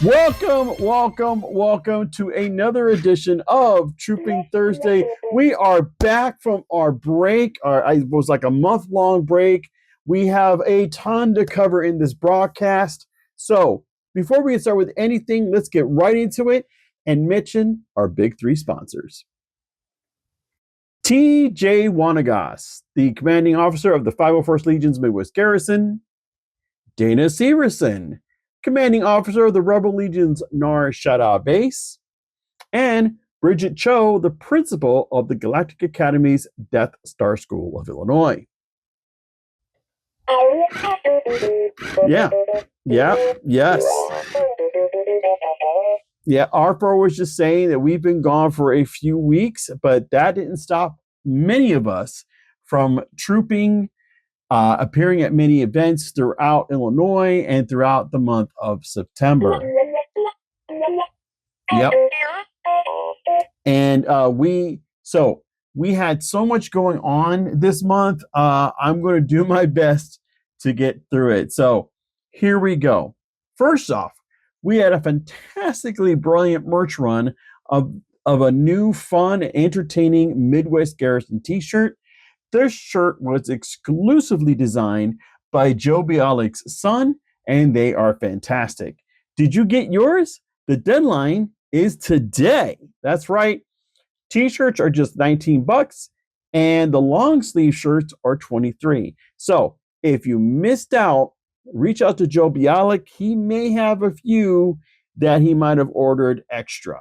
Welcome to another edition of Trooping Thursday. We are back from our break. It was like a month-long break. We have a ton to cover in this broadcast. So before we get started with anything, let's get right into it and mention our big three sponsors. T.J. Wanagas, the commanding officer of the 501st Legion's Midwest Garrison. Dana Severson, commanding officer of the Rebel Legion's Nar Shaddaa Base. And Bridget Cho, the principal of the Galactic Academy's Death Star School of Illinois. Yes. Yeah, Arthur was just saying that we've been gone for a few weeks, but that didn't stop many of us from trooping, appearing at many events throughout Illinois and throughout the month of September. Yep. And we had so much going on this month. I'm going to do my best to get through it. So here we go. First off, we had a fantastically brilliant merch run of a new, fun, entertaining Midwest Garrison t-shirt. This shirt was exclusively designed by Joe Bialik's son, and they are fantastic. Did you get yours? The deadline is today. That's right. T-shirts are just $19, and the long sleeve shirts are $23. So if you missed out, reach out to Joe Bialik. He may have a few that he might have ordered extra.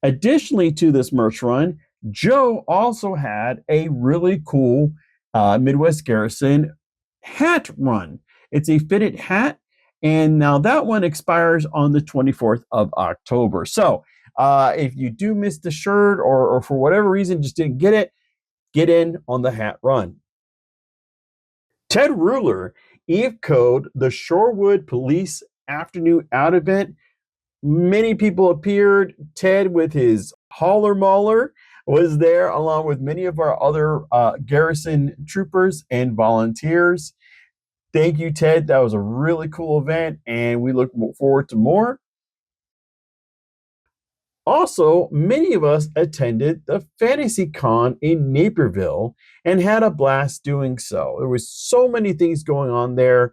Additionally to this merch run, Joe also had a really cool Midwest Garrison hat run. It's a fitted hat, and now that one expires on the 24th of October. So if you do miss the shirt or for whatever reason just didn't get it, get in on the hat run. Ted Ruler Eve-Code the Shorewood Police Afternoon Out event. Many people appeared. Ted with his Holler Mauler was there along with many of our other Garrison troopers and volunteers. Thank you, Ted. That was a really cool event, and we look forward to more. Also, many of us attended the Fantasy Con in Naperville and had a blast doing so. There was so many things going on there.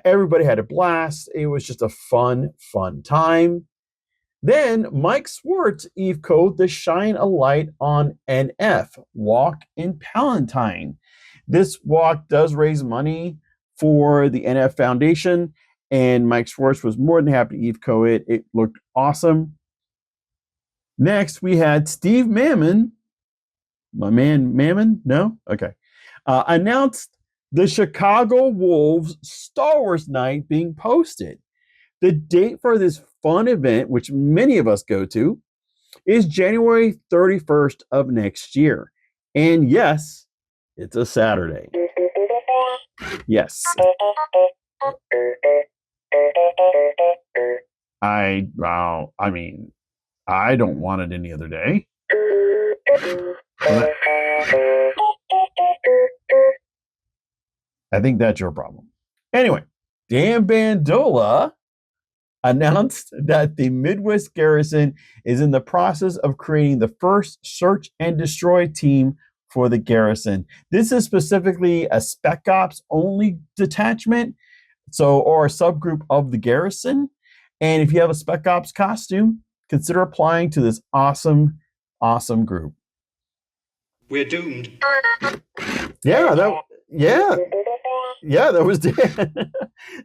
Everybody had a blast. It was just a fun time. Then Mike Swartz Eve-Code the Shine a Light on NF Walk in Palatine. This walk does raise money for the NF Foundation, and Mike Swartz was more than happy to Eve-Code it. It looked awesome. Next, we had Steve Mammon. My man Mammon? No? Okay. Announced the Chicago Wolves Star Wars Night being posted. The date for this fun event, which many of us go to, is January 31st of next year. And yes, it's a Saturday. Yes. I don't want it any other day. I think that's your problem. Anyway, Dan Bandola announced that the Midwest Garrison is in the process of creating the first search and destroy team for the Garrison. This is specifically a Spec Ops only detachment, or a subgroup of the Garrison. And if you have a Spec Ops costume, consider applying to this awesome group. We're doomed. Yeah, that was Dan.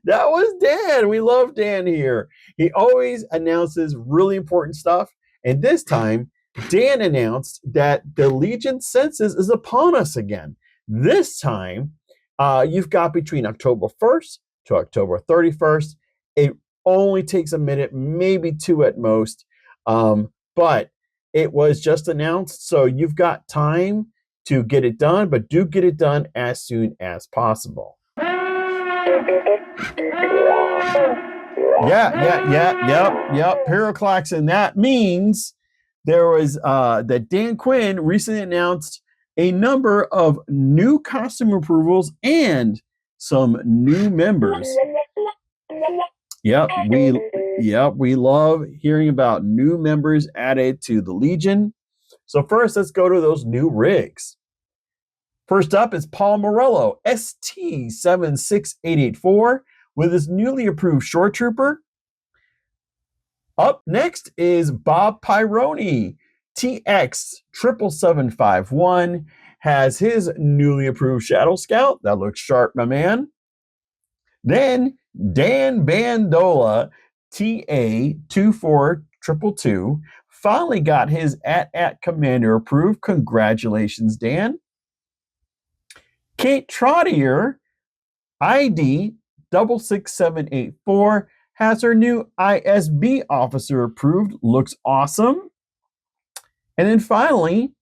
That was Dan. We love Dan here. He always announces really important stuff. And this time, Dan announced that the Legion census is upon us again. This time, you've got between October 1st to October 31st. It only takes a minute, maybe two at most. But it was just announced, so you've got time to get it done, but do get it done as soon as possible. Yep. Pyroclaxon. That means there was that Dan Quinn recently announced a number of new costume approvals and some new members. We love hearing about new members added to the Legion. So first, let's go to those new rigs. First up is Paul Morello, ST76884, with his newly approved short trooper. Up next is Bob Pyroni, TX77751, has his newly approved Shadow Scout. That looks sharp, my man. Then Dan Bandola, TA24222, finally got his AT-AT Commander approved. Congratulations, Dan. Kate Trottier, ID 66784, has her new ISB officer approved. Looks awesome. And then finally,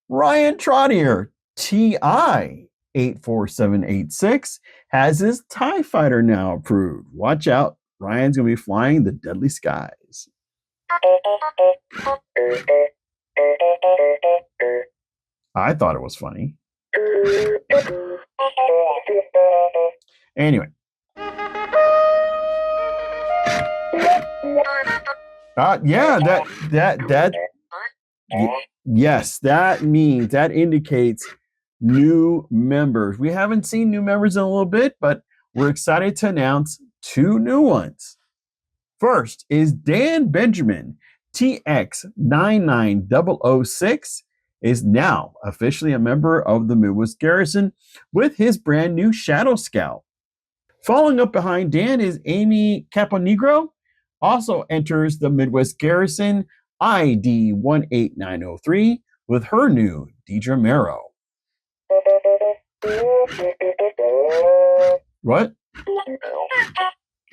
Ryan Trottier, TI 84786, has his TIE Fighter now approved. Watch out, Ryan's going to be flying the deadly skies. I thought it was funny. Anyway. Yes, that indicates new members. We haven't seen new members in a little bit, but we're excited to announce two new ones. First is Dan Benjamin, TX99006, is now officially a member of the Midwest Garrison with his brand new Shadow Scout. Following up behind Dan is Amy Caponegro, also enters the Midwest Garrison, ID 18903, with her new Deidre Merrow. What?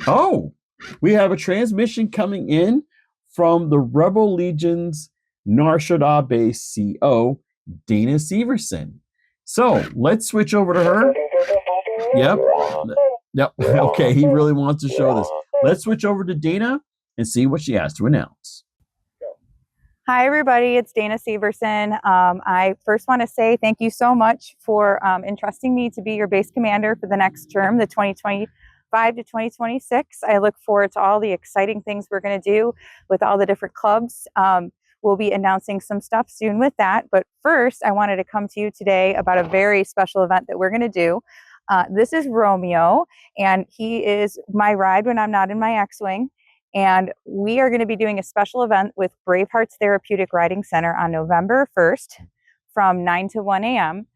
Oh, we have a transmission coming in from the Rebel Legion's Nar Shaddaa base CO, Dana Severson. So let's switch over to her. Yep. Okay, he really wants to show this. Let's switch over to Dana and see what she has to announce. Hi, everybody. It's Dana Severson. I first want to say thank you so much for entrusting me to be your base commander for the next term, the 2025 to 2026. I look forward to all the exciting things we're going to do with all the different clubs. We'll be announcing some stuff soon with that. But first, I wanted to come to you today about a very special event that we're going to do. This is Romeo, and he is my ride when I'm not in my X-Wing. And we are going to be doing a special event with Bravehearts Therapeutic Riding Center on November 1st from 9 to 1 a.m.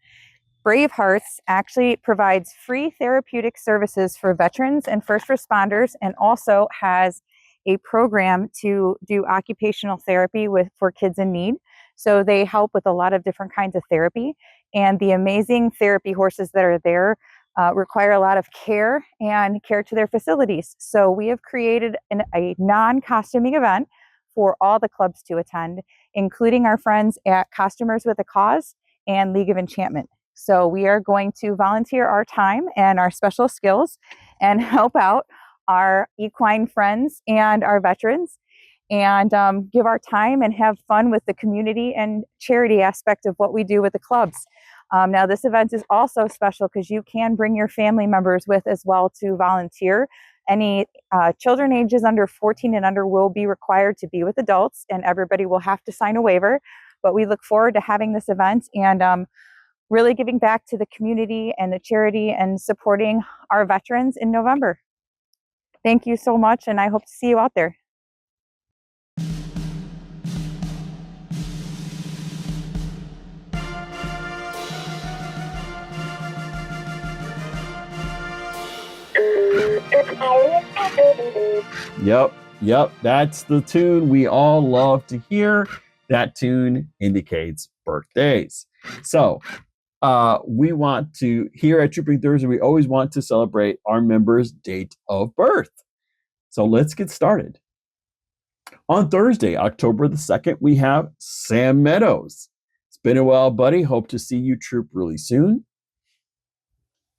Bravehearts actually provides free therapeutic services for veterans and first responders, and also has a program to do occupational therapy for kids in need. So they help with a lot of different kinds of therapy, and the amazing therapy horses that are there require a lot of care and care to their facilities. So we have created a non-costuming event for all the clubs to attend, including our friends at Costumers with a Cause and League of Enchantment. So we are going to volunteer our time and our special skills and help out our equine friends and our veterans, and give our time and have fun with the community and charity aspect of what we do with the clubs. Now, this event is also special because you can bring your family members with as well to volunteer. Any children ages under 14 and under will be required to be with adults, and everybody will have to sign a waiver. But we look forward to having this event and really giving back to the community and the charity and supporting our veterans in November. Thank you so much, and I hope to see you out there. Yep, that's the tune we all love to hear. That tune indicates birthdays. So we want to, here at Trooping Thursday, we always want to celebrate our members' date of birth. So let's get started. On Thursday, October the 2nd, we have Sam Meadows. It's been a while, buddy. Hope to see you troop really soon.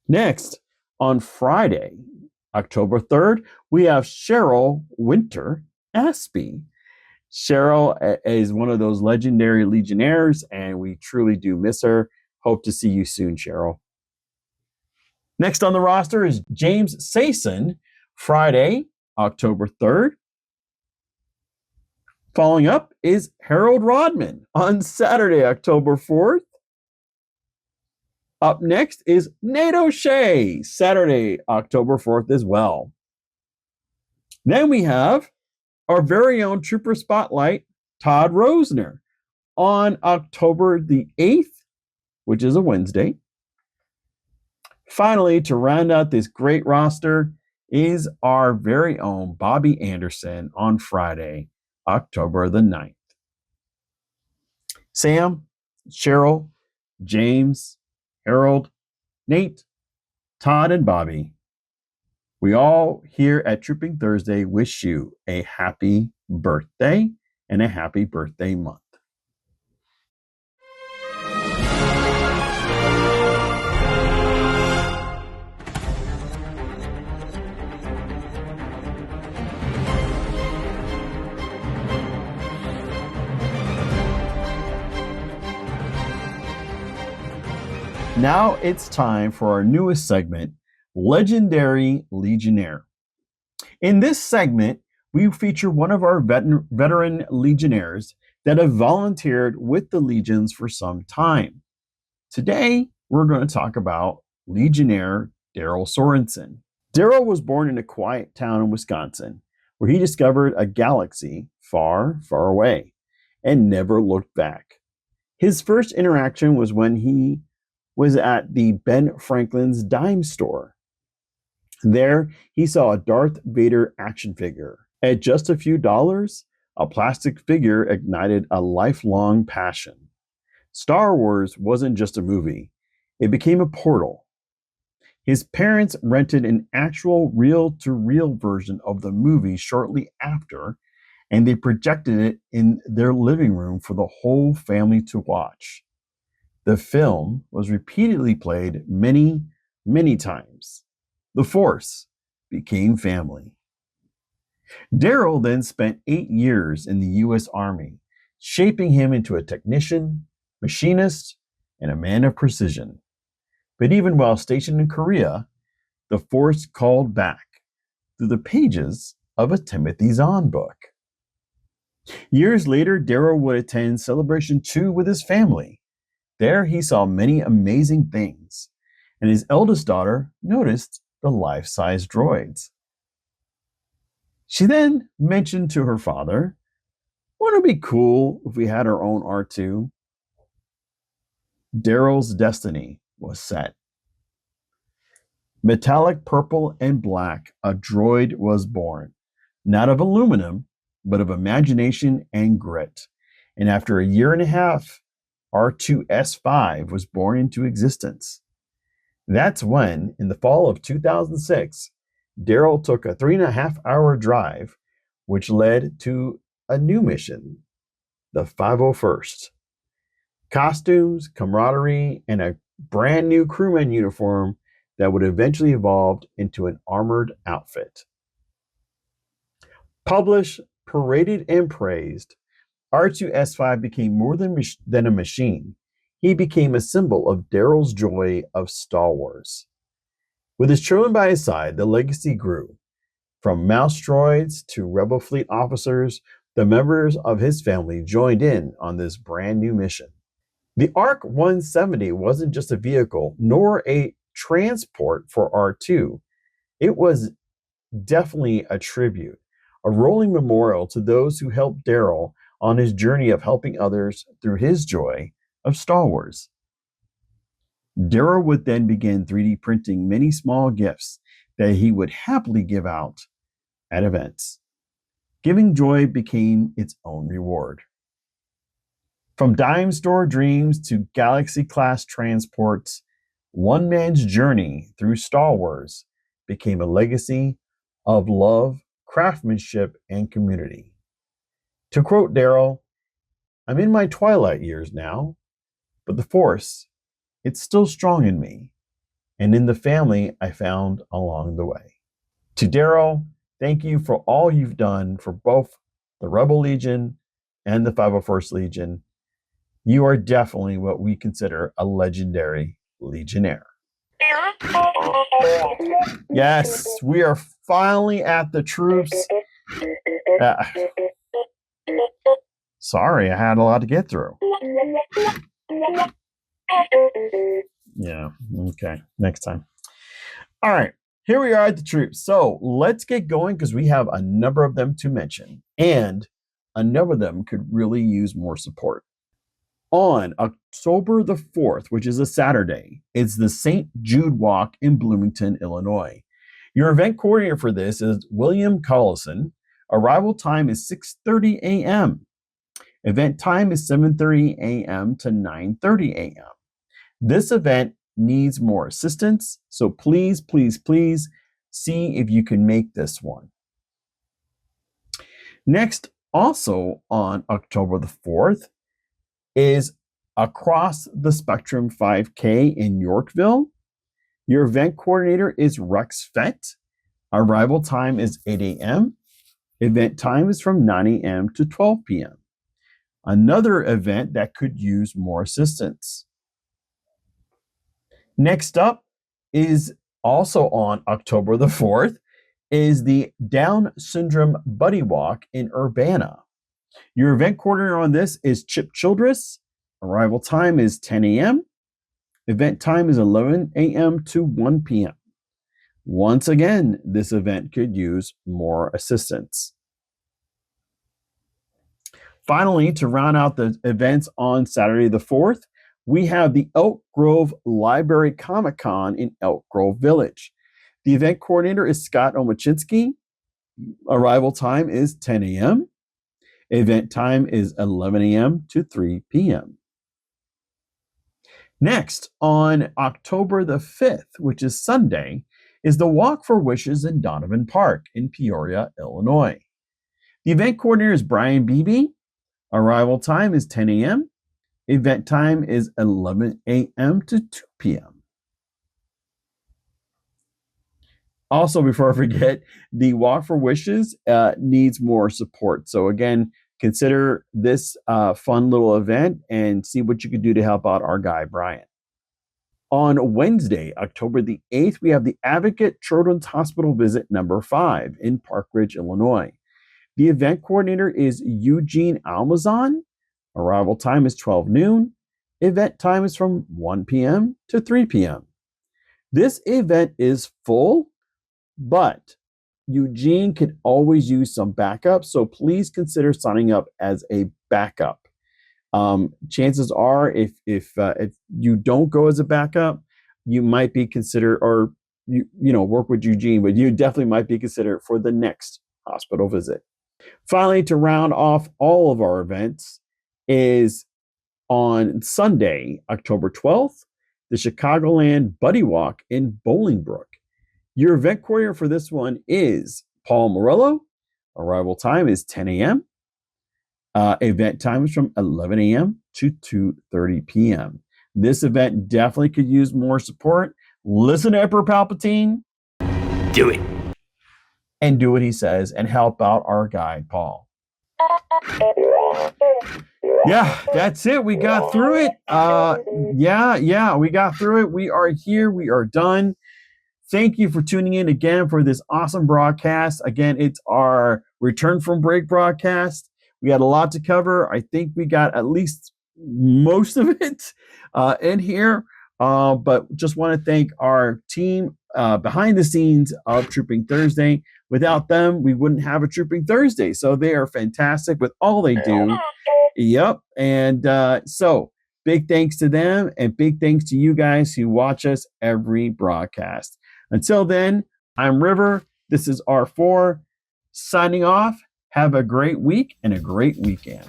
Next, on Friday, October 3rd, we have Cheryl Winter Aspie. Cheryl is one of those legendary Legionnaires, and we truly do miss her. Hope to see you soon, Cheryl. Next on the roster is James Sason. Friday, October 3rd. Following up is Harold Rodman on Saturday, October 4th. Up next is Nate O'Shea, Saturday, October 4th as well. Then we have our very own Trooper Spotlight, Todd Rosner, on October the 8th, which is a Wednesday. Finally, to round out this great roster is our very own Bobby Anderson on Friday, October the 9th. Sam, Cheryl, James, Harold, Nate, Todd, and Bobby, we all here at Trooping Thursday wish you a happy birthday and a happy birthday month. Now it's time for our newest segment, Legendary Legionnaire. In this segment, we feature one of our veteran Legionnaires that have volunteered with the Legions for some time. Today, we're going to talk about Legionnaire Daryl Sorensen. Daryl was born in a quiet town in Wisconsin, where he discovered a galaxy far, far away and never looked back. His first interaction was when he was at the Ben Franklin's dime store. There, he saw a Darth Vader action figure. At just a few dollars, a plastic figure ignited a lifelong passion. Star Wars wasn't just a movie, it became a portal. His parents rented an actual reel-to-reel version of the movie shortly after, and they projected it in their living room for the whole family to watch. The film was repeatedly played many, many times. The Force became family. Daryl then spent 8 years in the U.S. Army, shaping him into a technician, machinist, and a man of precision. But even while stationed in Korea, the Force called back through the pages of a Timothy Zahn book. Years later, Daryl would attend Celebration 2 with his family. There he saw many amazing things, and his eldest daughter noticed the life-size droids. She then mentioned to her father, "Wouldn't it be cool if we had our own R2?" Daryl's destiny was set. Metallic purple and black, a droid was born, not of aluminum, but of imagination and grit. And after a year and a half, R2S5 was born into existence. That's when, in the fall of 2006, Daryl took a 3.5-hour drive, which led to a new mission, the 501st. Costumes, camaraderie, and a brand new crewman uniform that would eventually evolve into an armored outfit. Published, paraded, and praised, R2S5 became more than a machine. He became a symbol of Daryl's joy of Star Wars. With his children by his side, the legacy grew. From mouse droids to Rebel fleet officers, the members of his family joined in on this brand new mission. The ARC 170 wasn't just a vehicle, nor a transport for R2. It was definitely a tribute, a rolling memorial to those who helped Daryl on his journey of helping others through his joy of Star Wars. Daryl would then begin 3D printing many small gifts that he would happily give out at events. Giving joy became its own reward. From dime store dreams to galaxy-class transports, one man's journey through Star Wars became a legacy of love, craftsmanship, and community. To quote Daryl, "I'm in my twilight years now, but the Force, it's still strong in me and in the family I found along the way." To Daryl, thank you for all you've done for both the Rebel Legion and the 501st Legion. You are definitely what we consider a legendary Legionnaire. Yes, we are finally at the troops. Uh, sorry, I had a lot to get through. Yeah, okay, next time. All right, here we are at the troops. So let's get going because we have a number of them to mention, and a number of them could really use more support. On October the 4th, which is a Saturday, it's the St. Jude Walk in Bloomington, Illinois. Your event coordinator for this is William Collison. Arrival time is 6:30 a.m. Event time is 7:30 a.m. to 9:30 a.m. This event needs more assistance, so please, please, please see if you can make this one. Next, also on October the 4th, is Across the Spectrum 5K in Yorkville. Your event coordinator is Rex Fett. Arrival time is 8 a.m. Event time is from 9 a.m. to 12 p.m. Another event that could use more assistance. Next up is also on October the 4th is the Down Syndrome Buddy Walk in Urbana. Your event coordinator on this is Chip Childress. Arrival time is 10 a.m. Event time is 11 a.m. to 1 p.m. Once again, this event could use more assistance. Finally, to round out the events on Saturday the 4th, we have the Elk Grove Library Comic Con in Elk Grove Village. The event coordinator is Scott Omachinsky. Arrival time is 10 a.m. Event time is 11 a.m. to 3 p.m. Next, on October the 5th, which is Sunday, is the Walk for Wishes in Donovan Park in Peoria, Illinois. The event coordinator is Brian Beebe. Arrival time is 10 a.m. Event time is 11 a.m. to 2 p.m. Also, before I forget, the Walk for Wishes needs more support. So again, consider this fun little event and see what you can do to help out our guy, Brian. On Wednesday, October the 8th, we have the Advocate Children's Hospital visit number 5 in Park Ridge, Illinois. The event coordinator is Eugene Almazan. Arrival time is 12 noon. Event time is from 1 p.m. to 3 p.m. This event is full, but Eugene could always use some backup, so please consider signing up as a backup. Chances are, if you don't go as a backup, you might be considered, or work with Eugene, but you definitely might be considered for the next hospital visit. Finally, to round off all of our events, is on Sunday, October 12th, the Chicagoland Buddy Walk in Bolingbrook. Your event coordinator for this one is Paul Morello. Arrival time is 10 a.m. Event time is from 11 a.m. to 2:30 p.m. This event definitely could use more support. Listen to Emperor Palpatine. Do it. And do what he says and help out our guy, Paul. Yeah, that's it. We got through it. We got through it. We are here. We are done. Thank you for tuning in again for this awesome broadcast. Again, it's our return from break broadcast. We had a lot to cover. I think we got at least most of it in here. But just want to thank our team behind the scenes of Trooping Thursday. Without them, we wouldn't have a Trooping Thursday. So they are fantastic with all they do. Yep. And so big thanks to them and big thanks to you guys who watch us every broadcast. Until then, I'm River. This is R4 signing off. Have a great week and a great weekend.